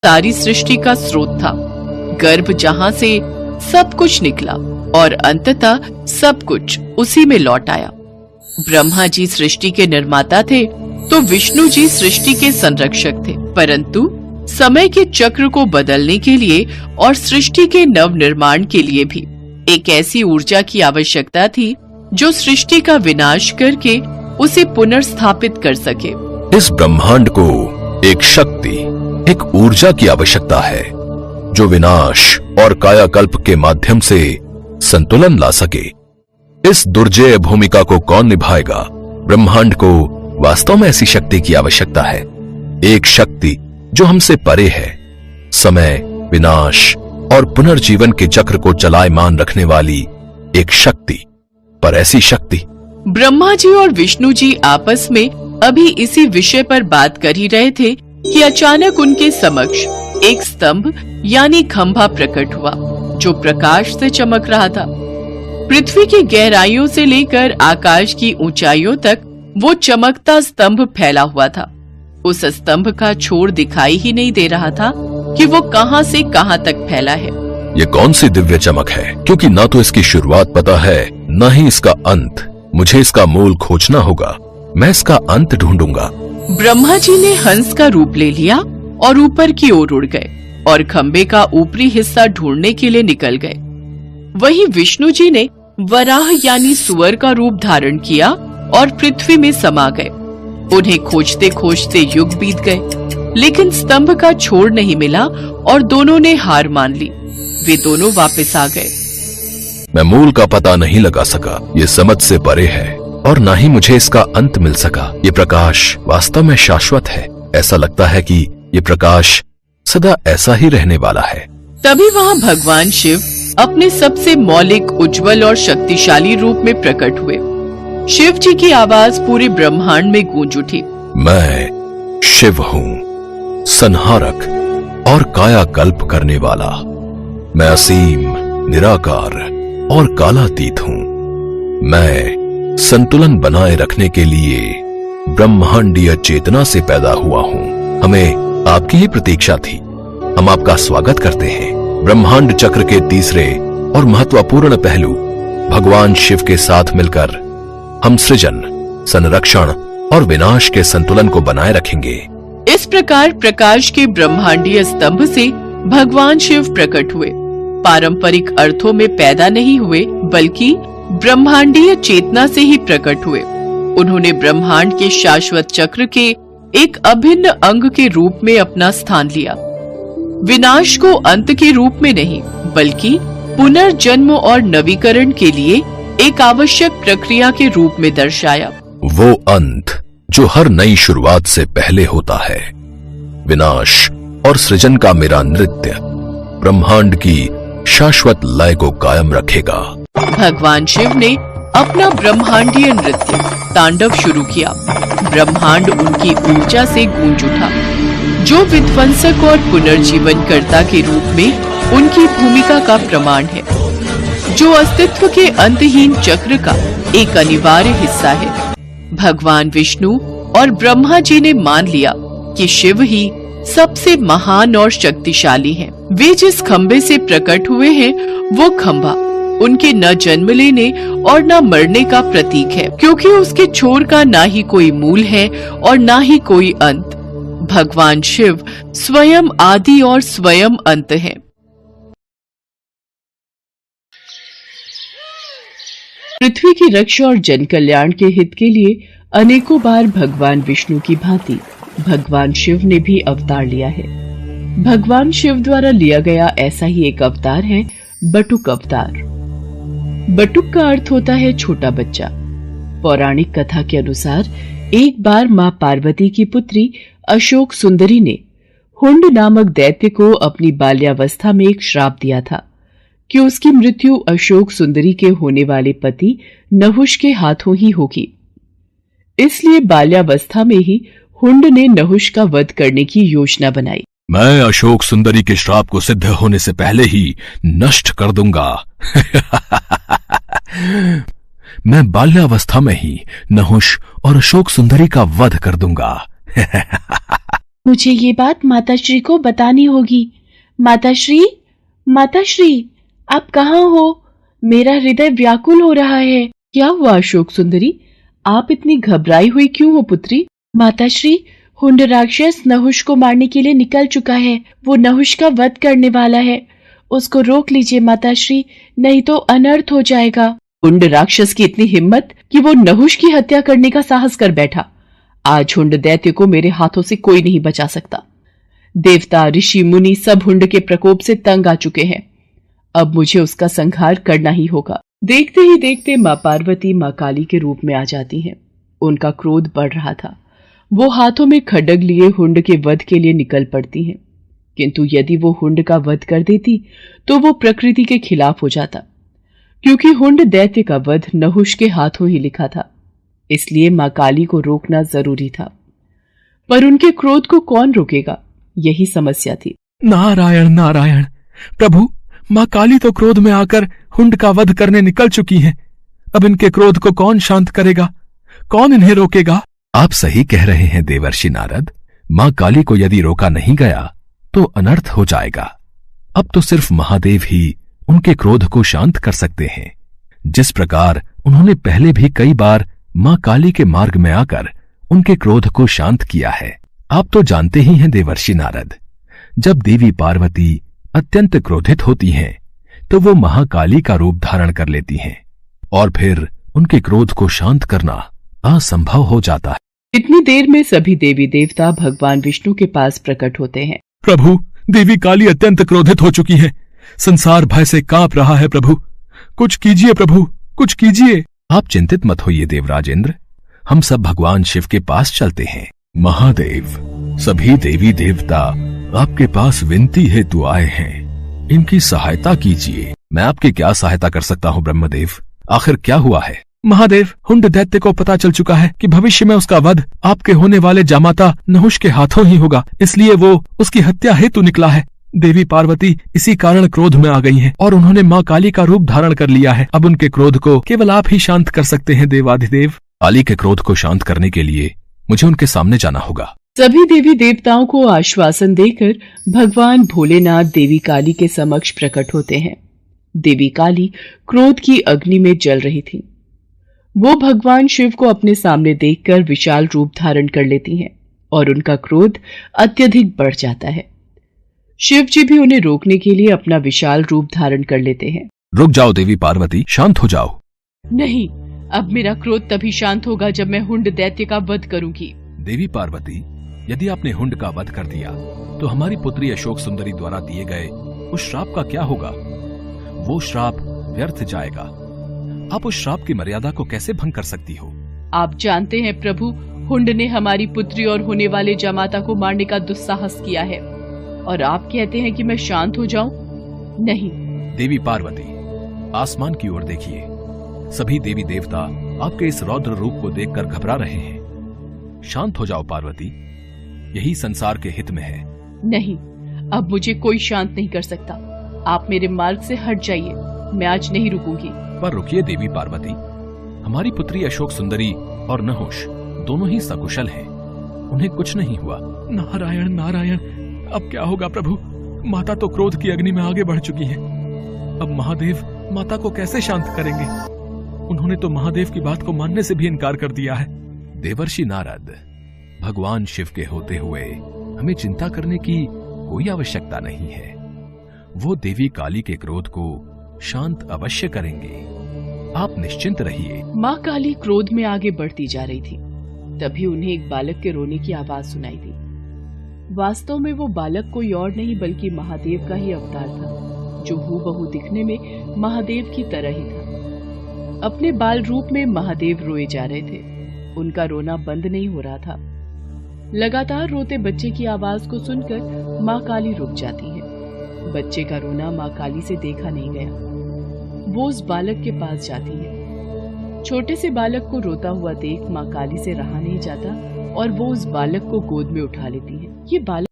सारी सृष्टि का स्रोत था, गर्भ जहाँ से सब कुछ निकला और अंततः सब कुछ उसी में लौट आया। ब्रह्मा जी सृष्टि के निर्माता थे तो विष्णु जी सृष्टि के संरक्षक थे, परंतु समय के चक्र को बदलने के लिए और सृष्टि के नव निर्माण के लिए भी एक ऐसी ऊर्जा की आवश्यकता थी जो सृष्टि का विनाश करके उसे पुनर्स्थापित कर सके। इस ब्रह्मांड को एक शक्ति, एक ऊर्जा की आवश्यकता है जो विनाश और कायाकल्प के माध्यम से संतुलन ला सके। इस दुर्जेय भूमिका को कौन निभाएगा? ब्रह्मांड को वास्तव में ऐसी शक्ति की आवश्यकता है, एक शक्ति जो हमसे परे है, समय, विनाश और पुनर्जीवन के चक्र को चलायमान रखने वाली एक शक्ति। पर ऐसी शक्ति। ब्रह्मा जी और विष्णु जी आपस में अभी इसी विषय पर बात कर ही रहे थे कि अचानक उनके समक्ष एक स्तंभ यानी खंभा प्रकट हुआ जो प्रकाश से चमक रहा था। पृथ्वी की गहराइयों से लेकर आकाश की ऊंचाइयों तक वो चमकता स्तंभ फैला हुआ था। उस स्तंभ का छोर दिखाई ही नहीं दे रहा था कि वो कहां से कहां तक फैला है। ये कौन सी दिव्य चमक है, क्योंकि ना तो इसकी शुरुआत पता है न ही इसका अंत। मुझे इसका मूल खोजना होगा, मैं इसका अंत ढूंढूंगा। ब्रह्मा जी ने हंस का रूप ले लिया और ऊपर की ओर उड़ गए और खंबे का ऊपरी हिस्सा ढूंढने के लिए निकल गए। वहीं विष्णु जी ने वराह यानी सुअर का रूप धारण किया और पृथ्वी में समा गए। उन्हें खोजते खोजते युग बीत गए, लेकिन स्तंभ का छोर नहीं मिला और दोनों ने हार मान ली। वे दोनों वापस आ गए। मैं मूल का पता नहीं लगा सका, ये समझ से परे है, और ना ही मुझे इसका अंत मिल सका। ये प्रकाश वास्तव में शाश्वत है। ऐसा लगता है कि ये प्रकाश सदा ऐसा ही रहने वाला है। तभी वहाँ भगवान शिव अपने सबसे मौलिक, उज्जवल और शक्तिशाली रूप में प्रकट हुए। शिव जी की आवाज पूरे ब्रह्मांड में गूंज उठी। मैं शिव हूँ, संहारक और कायाकल्प करने वाला। मैं असीम, निराकार और कालातीत हूँ। मैं संतुलन बनाए रखने के लिए ब्रह्मांडीय चेतना से पैदा हुआ हूँ। हमें आपकी ही प्रतीक्षा थी। हम आपका स्वागत करते हैं। ब्रह्मांड चक्र के तीसरे और महत्वपूर्ण पहलू भगवान शिव के साथ मिलकर हम सृजन, संरक्षण और विनाश के संतुलन को बनाए रखेंगे। इस प्रकार प्रकाश के ब्रह्मांडीय स्तंभ से भगवान शिव प्रकट हुए। पारंपरिक अर्थों में पैदा नहीं हुए, बल्कि ब्रह्मांडीय चेतना से ही प्रकट हुए। उन्होंने ब्रह्मांड के शाश्वत चक्र के एक अभिन्न अंग के रूप में अपना स्थान लिया। विनाश को अंत के रूप में नहीं, बल्कि पुनर्जन्म और नवीकरण के लिए एक आवश्यक प्रक्रिया के रूप में दर्शाया। वो अंत जो हर नई शुरुआत से पहले होता है। विनाश और सृजन का मेरा नृत्य ब्रह्मांड की शाश्वत लय को कायम रखेगा। भगवान शिव ने अपना ब्रह्मांडीय नृत्य तांडव शुरू किया। ब्रह्मांड उनकी ऊर्जा से गूंज उठा, जो विध्वंसक और पुनर्जीवनकर्ता के रूप में उनकी भूमिका का प्रमाण है, जो अस्तित्व के अंतहीन चक्र का एक अनिवार्य हिस्सा है। भगवान विष्णु और ब्रह्मा जी ने मान लिया कि शिव ही सबसे महान और शक्तिशाली हैं। वे जिस खंबे से प्रकट हुए हैं, वो खंबा उनके न जन्म लेने और न मरने का प्रतीक है, क्योंकि उसके छोर का ना ही कोई मूल है और ना ही कोई अंत। भगवान शिव स्वयं आदि और स्वयं अंत है। पृथ्वी की रक्षा और जन कल्याण के हित के लिए अनेकों बार भगवान विष्णु की भांति भगवान शिव ने भी अवतार लिया है। भगवान शिव द्वारा लिया गया ऐसा ही एक अवतार है बटुक अवतार। बटुक का अर्थ होता है छोटा बच्चा। पौराणिक कथा के अनुसार एक बार मां पार्वती की पुत्री अशोक सुंदरी ने हुंड नामक दैत्य को अपनी बाल्यावस्था में एक श्राप दिया था कि उसकी मृत्यु अशोक सुंदरी के होने वाले पति नहुष के हाथों ही होगी। इसलिए बाल्यावस्था में ही हुंड ने नहुष का वध करने की योजना बनाई। मैं अशोक सुंदरी के श्राप को सिद्ध होने से पहले ही नष्ट कर दूंगा। मैं बाल्यावस्था में ही नहुष और अशोक सुंदरी का वध कर दूंगा। मुझे ये बात माताश्री को बतानी होगी। माताश्री, माताश्री, आप कहाँ हो? मेरा हृदय व्याकुल हो रहा है। क्या हुआ अशोक सुंदरी? आप इतनी घबराई हुई क्यों हो पुत्री? माताश्री, हुंड राक्षस नहुष को मारने के लिए निकल चुका है। वो नहुष का वध करने वाला है। उसको रोक लीजिए माताश्री, नहीं तो अनर्थ हो जाएगा। हुंड राक्षस की इतनी हिम्मत कि वो नहुष की हत्या करने का साहस कर बैठा। आज हुंड दैत्य को मेरे हाथों से कोई नहीं बचा सकता। देवता, ऋषि, मुनि सब हुंड के प्रकोप से तंग आ चुके हैं। अब मुझे उसका संहार करना ही होगा। देखते ही देखते माँ पार्वती माँ काली के रूप में आ जाती हैं। उनका क्रोध बढ़ रहा था। वो हाथों में खड्ग लिए हुंड के वध के लिए निकल पड़ती हैं। किंतु यदि वो हुंड का वध कर देती तो वो प्रकृति के खिलाफ हो जाता, क्योंकि हुंड दैत्य का वध नहुष के हाथों ही लिखा था। इसलिए माँ काली को रोकना जरूरी था। पर उनके क्रोध को कौन रोकेगा, यही समस्या थी। नारायण नारायण, प्रभु, माँ काली तो क्रोध में आकर हुंड का वध करने निकल चुकी हैं। अब इनके क्रोध को कौन शांत करेगा? कौन इन्हें रोकेगा? आप सही कह रहे हैं देवर्षि नारद। मां काली को यदि रोका नहीं गया तो अनर्थ हो जाएगा। अब तो सिर्फ महादेव ही उनके क्रोध को शांत कर सकते हैं। जिस प्रकार उन्होंने पहले भी कई बार मां काली के मार्ग में आकर उनके क्रोध को शांत किया है। आप तो जानते ही हैं देवर्षि नारद, जब देवी पार्वती अत्यंत क्रोधित होती हैं तो वो महाकाली का रूप धारण कर लेती हैं और फिर उनके क्रोध को शांत करना असंभव हो जाता है। इतनी देर में सभी देवी देवता भगवान विष्णु के पास प्रकट होते हैं। प्रभु, देवी काली अत्यंत क्रोधित हो चुकी है। संसार भय से कांप रहा है। प्रभु, कुछ कीजिए। प्रभु, कुछ कीजिए। आप चिंतित मत होइए देवराजेंद्र, हम सब भगवान शिव के पास चलते हैं। महादेव, सभी देवी देवता आपके पास विनती हेतु आए हैं, इनकी सहायता कीजिए। मैं आपकी क्या सहायता कर सकता हूँ ब्रह्मदेव? आखिर क्या हुआ है? महादेव, हुंड दैत्य को पता चल चुका है कि भविष्य में उसका वध आपके होने वाले जामाता नहुष के हाथों ही होगा, इसलिए वो उसकी हत्या हेतु निकला है। देवी पार्वती इसी कारण क्रोध में आ गई हैं और उन्होंने माँ काली का रूप धारण कर लिया है। अब उनके क्रोध को केवल आप ही शांत कर सकते हैं देवाधिदेव। काली के क्रोध को शांत करने के लिए मुझे उनके सामने जाना होगा। सभी देवी देवताओं को आश्वासन देकर भगवान भोलेनाथ देवी काली के समक्ष प्रकट होते हैं। देवी काली क्रोध की अग्नि में जल रही थी। वो भगवान शिव को अपने सामने देखकर विशाल रूप धारण कर लेती हैं और उनका क्रोध अत्यधिक बढ़ जाता है। शिव जी भी उन्हें रोकने के लिए अपना विशाल रूप धारण कर लेते हैं। रुक जाओ देवी पार्वती, शांत हो जाओ। नहीं, अब मेरा क्रोध तभी शांत होगा जब मैं हुंड दैत्य का वध करूंगी। देवी पार्वती, यदि आपने हुंड का वध कर दिया तो हमारी पुत्री अशोक सुंदरी द्वारा दिए गए उस श्राप का क्या होगा? वो श्राप व्यर्थ जाएगा। आप उस श्राप की मर्यादा को कैसे भंग कर सकती हो? आप जानते हैं प्रभु, हुंड ने हमारी पुत्री और होने वाले जामाता को मारने का दुस्साहस किया है और आप कहते हैं कि मैं शांत हो जाऊं? नहीं। देवी पार्वती, आसमान की ओर देखिए। सभी देवी देवता आपके इस रौद्र रूप को देखकर घबरा रहे हैं। शांत हो जाओ पार्वती, यही संसार के हित में है। नहीं, अब मुझे कोई शांत नहीं कर सकता। आप मेरे मार्ग से हट जाइए, मैं आज नहीं रुकूंगी। पर रुकिए देवी पार्वती, हमारी पुत्री अशोक सुंदरी और नहुष दोनों ही सकुशल हैं, उन्हें कुछ नहीं हुआ। नारायण नारायण, अब क्या होगा प्रभु? माता तो क्रोध की अग्नि में आगे बढ़ चुकी है। अब महादेव माता को कैसे शांत करेंगे? उन्होंने तो महादेव की बात को मानने से भी इनकार कर दिया है। देवर्षि नारद, भगवान शिव के होते हुए हमें चिंता करने की कोई आवश्यकता नहीं है। वो देवी काली के क्रोध को शांत अवश्य करेंगे, आप निश्चिंत रहिए। माँ काली क्रोध में आगे बढ़ती जा रही थी। तभी उन्हें एक बालक के रोने की आवाज सुनाई दी। वास्तव में वो बालक कोई और नहीं बल्कि महादेव का ही अवतार था, जो हूबहू दिखने में महादेव की तरह ही था। अपने बाल रूप में महादेव रोए जा रहे थे। उनका रोना बंद नहीं हो रहा था। लगातार रोते बच्चे की आवाज को सुनकर माँ काली रुक जाती है। बच्चे का रोना माँ काली से देखा नहीं गया। वो उस बालक के पास जाती है। छोटे से बालक को रोता हुआ देख माँ काली से रहा नहीं जाता और वो उस बालक को गोद में उठा लेती है। ये बालक